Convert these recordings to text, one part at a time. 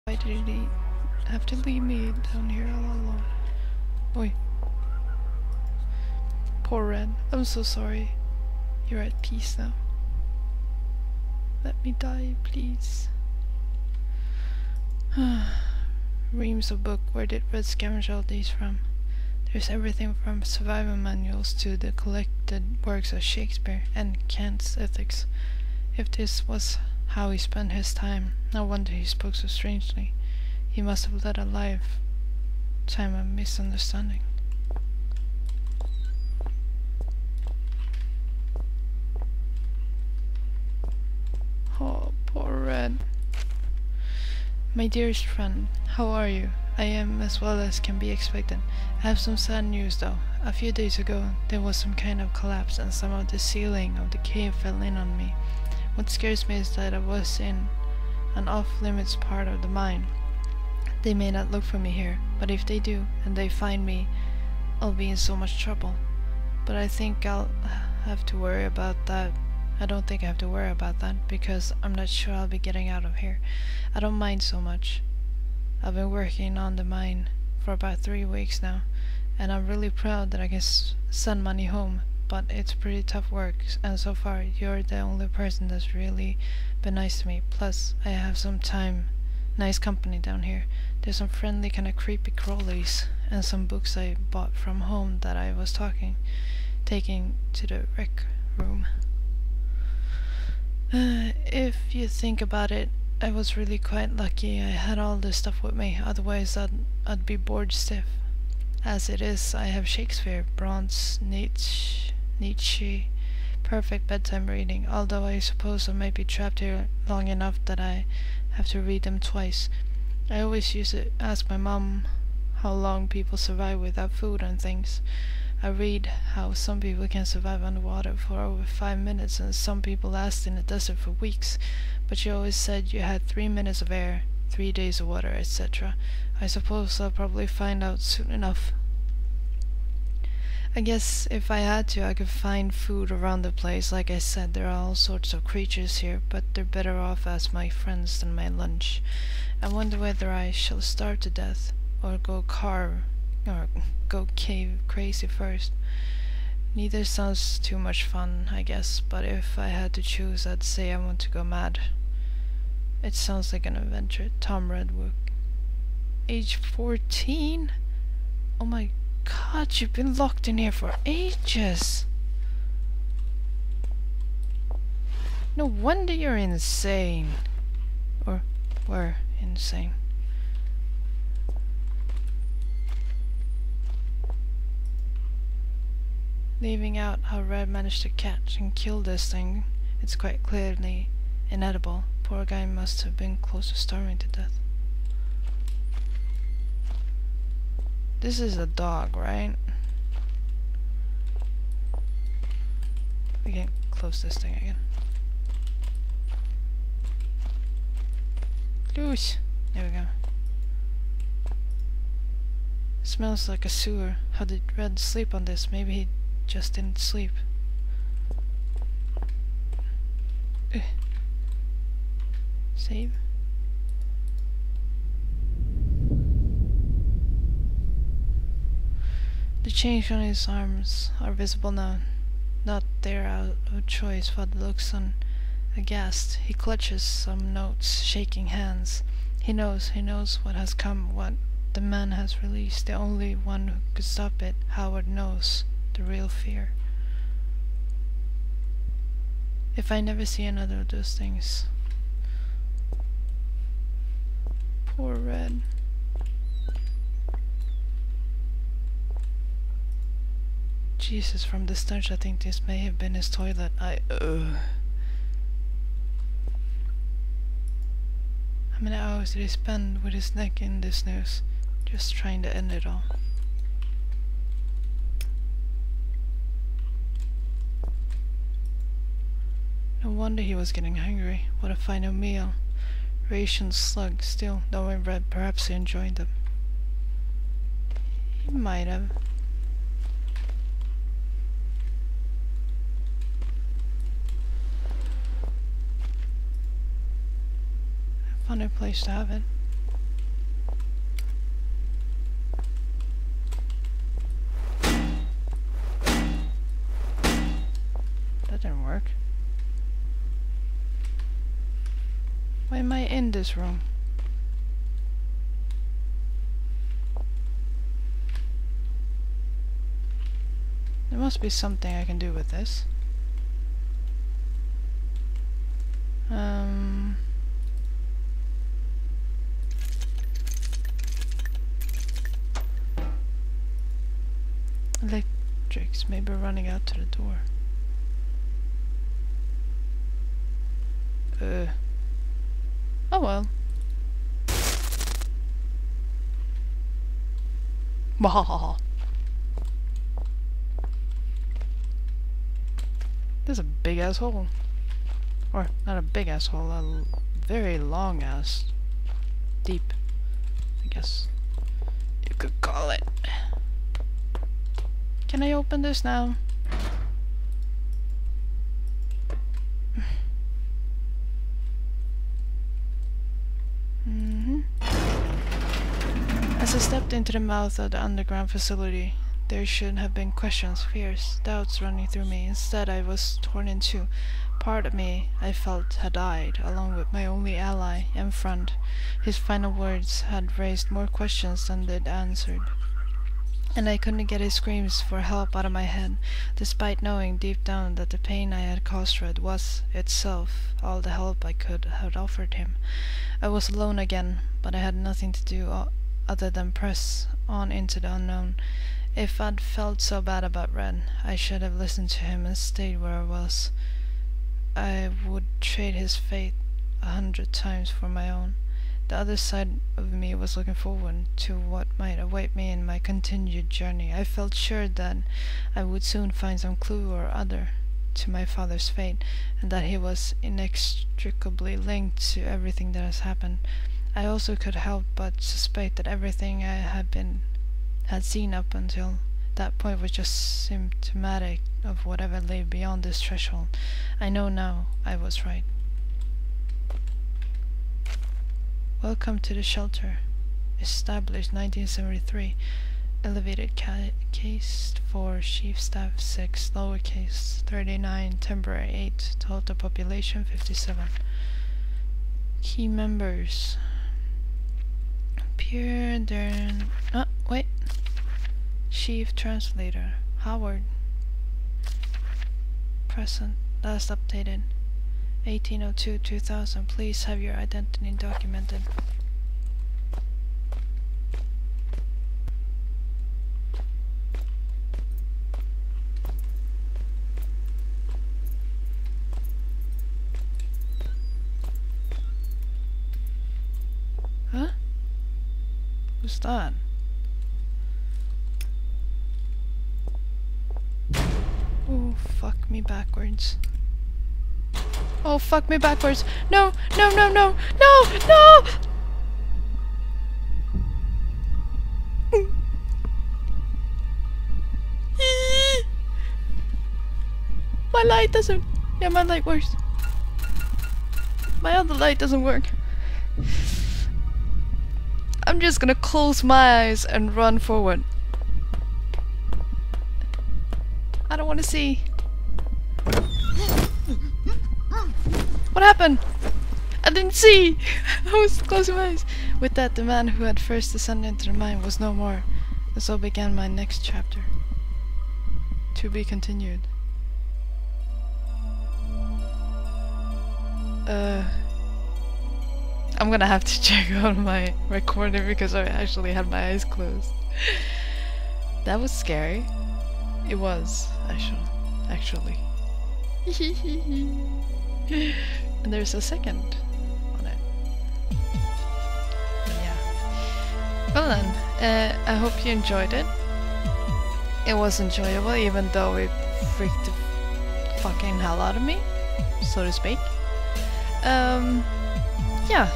Why did he have to leave me down here all alone? Oi. Poor Red. I'm so sorry. You're at peace now. Let me die, please. Reams of book. Where did Red scavenge all these from? There's everything from survival manuals to the collected works of Shakespeare and Kant's ethics. If this was how he spent his time, no wonder he spoke so strangely. He must have led a lifetime of misunderstanding. Oh, poor Red. My dearest friend, how are you? I am as well as can be expected. I have some sad news though. A few days ago, there was some kind of collapse and some of the ceiling of the cave fell in on me. What scares me is that I was in an off-limits part of the mine. They may not look for me here, but if they do, and they find me, I'll be in so much trouble. But I think I'll have to worry about that. I don't think I have to worry about that, because I'm not sure I'll be getting out of here. I don't mind so much. I've been working on the mine for about 3 weeks now, and I'm really proud that I can send money home, but it's pretty tough work, and so far you're the only person that's really been nice to me. Plus, I have some nice company down here. There's some friendly kind of creepy crawlies, and some books I bought from home that I was taking to the rec room. If you think about it, I was really quite lucky I had all this stuff with me, otherwise I'd be bored stiff. As it is, I have Shakespeare, Bronze, Nietzsche, perfect bedtime reading, although I suppose I might be trapped here long enough that I have to read them twice. I always used to ask my mom how long people survive without food and things. I read how some people can survive underwater for over 5 minutes and some people last in the desert for weeks, but she always said you had 3 minutes of air, 3 days of water, etc. I suppose I'll probably find out soon enough. I guess if I had to, I could find food around the place. Like I said, there are all sorts of creatures here, but they're better off as my friends than my lunch. I wonder whether I shall starve to death, or go cave crazy first. Neither sounds too much fun, I guess, but if I had to choose, I'd say I want to go mad. It sounds like an adventure. Tom Redwood. Age 14? Oh my god, you've been locked in here for ages! No wonder you're insane. Or were insane. Leaving out how Red managed to catch and kill this thing, it's quite clearly inedible. Poor guy must have been close to starving to death. This is a dog, right? We can close this thing again. Loose! There we go. It smells like a sewer. How did Red sleep on this? Maybe he just didn't sleep. Save. The change on his arms are visible now. Not there out of choice. Father looks on aghast. He clutches some notes, shaking hands. He knows what has come, what the man has released. The only one who could stop it. Howard knows the real fear. If I never see another of those things. Poor Red. Jesus, from the stench I think this may have been his toilet. How many hours did he spend with his neck in this noose? Just trying to end it all. No wonder he was getting hungry. What a final meal. Rations slug. Still, knowing Red, perhaps he enjoyed them. He might have. A funny place to have it. this room? There must be something I can do with this. Electrics, maybe running out to the door. Oh well. Wahahaha. There's a big ass hole. Or, not a big ass hole, a very long ass. Deep, I guess you could call it. Can I open this now? As I stepped into the mouth of the underground facility, there should have been questions, fears, doubts running through me. Instead, I was torn in two. Part of me, I felt, had died, along with my only ally and friend. His final words had raised more questions than they'd answered, and I couldn't get his screams for help out of my head, despite knowing deep down that the pain I had caused Red was, itself, all the help I could have offered him. I was alone again, but I had nothing to do other than press on into the unknown. If I'd felt so bad about Red, I should have listened to him and stayed where I was. I would trade his fate 100 times for my own. The other side of me was looking forward to what might await me in my continued journey. I felt sure that I would soon find some clue or other to my father's fate, and that he was inextricably linked to everything that has happened. I also could help but suspect that everything I had seen up until that point was just symptomatic of whatever lay beyond this threshold. I know now I was right. Welcome to the shelter. Established 1973. Elevated case 4, Chief Staff 6, lowercase 39, temporary 8, total population 57. Key members. Pierre Dern. Wait. Chief Translator. Howard. Present. Last updated 1802-2000. Please have your identity documented. Huh? Who's that? Oh, fuck me backwards. Oh, fuck me backwards. No, no, no, no, no, no! My light doesn't... Yeah, my light works. My other light doesn't work. I'm just gonna close my eyes and run forward. I don't want to see. What happened? I didn't see! I was closing my eyes. With that, the man who had first descended into the mine was no more, and so began my next chapter. To be continued. I'm gonna have to check out my recording because I actually had my eyes closed. That was scary. It was, actually. And there's a second on it. Yeah. Well then, I hope you enjoyed it. It was enjoyable even though it freaked the fucking hell out of me, so to speak. Yeah.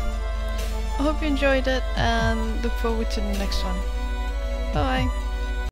I hope you enjoyed it and look forward to the next one. Bye.